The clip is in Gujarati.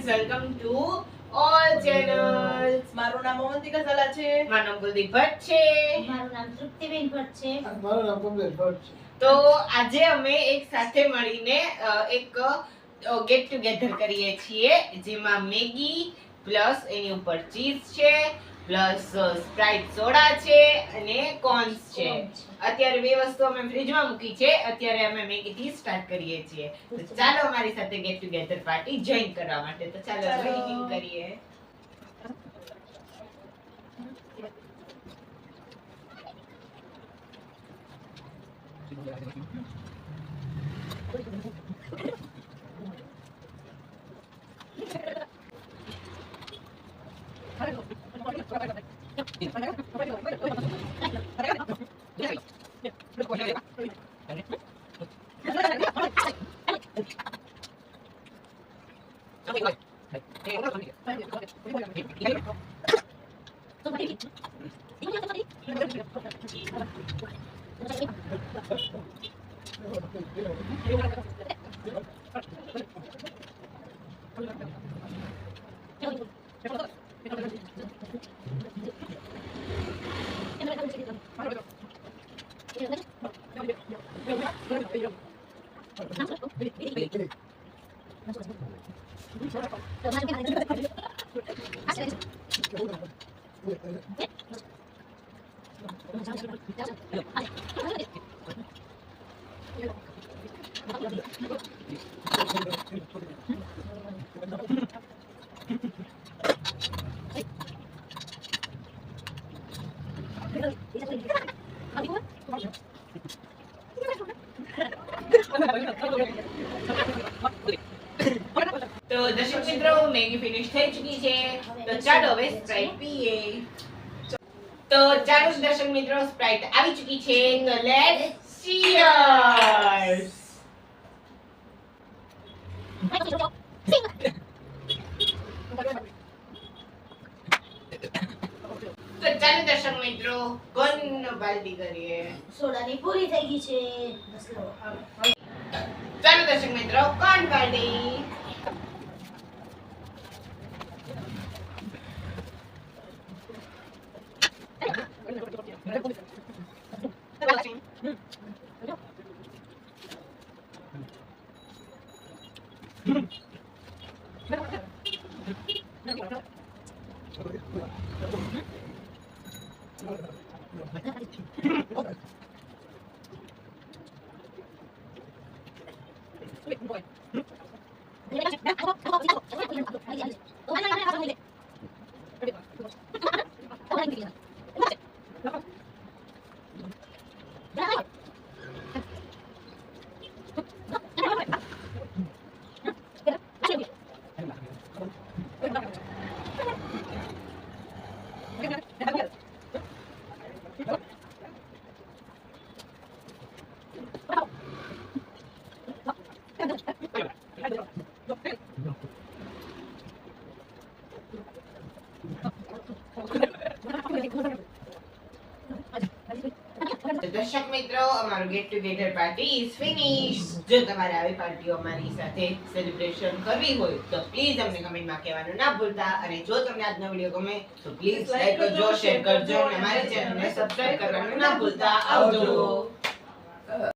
friends, welcome to all channels. મારું નામ અવંતિકા ઝાલા છે. મારું નામ કુલદીપ ભટ્ટ છે. મારું નામ તૃપ્તિબેન ભટ્ટ છે. મારું નામ કમલેશ ભટ્ટ છે. તો આજે અમે એક સાથે મળીને એક ગેટ ટુગેધર કરીએ છીએ જેમાં મેગી પ્લસ એની ઉપર ચીઝ છે પ્લસ સ્પ્રાઇટ સોડા છે અને કોર્ન્સ છે. અત્યારે બે વસ્તુ અમે ફ્રીજમાં મૂકી છે. અત્યારે અમે મેગી થી સ્ટાર્ટ કરીએ છીએ. તો ચાલો અમારી સાથે ગેટ ટુગેધર પાર્ટી જોઈન કરવા માટે. તો ચાલો વેઇટિંગ કરીએ. તો દર્શક મિત્રો મેગી ફિનિશ થઈ ચૂકી છે. તો ચાલો હવે સ્પ્રાઇટ પીએ. તો ચાલો દર્શક મિત્રો સ્પ્રાઇટ આવી ચૂકી છે. તો લેટ્સ ચીયર્સ. તો ચાલો દર્શક મિત્રો કોણ બાલટી કરીએ. સોડાની પૂરી થઈ ગઈ છે. બસ લો. ચાલો દર્શક મિત્રો કોણ બાલટી. દર્શક મિત્રો અમારું get together party is finish. જો તમારે આવી પાર્ટીઓ અમારી સાથે સેલિબ્રેશન કરવી હોય તો પ્લીઝ અમને કમેન્ટમાં કહેવાનું ના ભૂલતા. અને જો તમને આજનો વિડીયો ગમે તો પ્લીઝ લાઈક કરજો, શેર કરજો અને અમારી ચેનલને સબસ્ક્રાઇબ કરવાનું ના ભૂલતા. આવજો.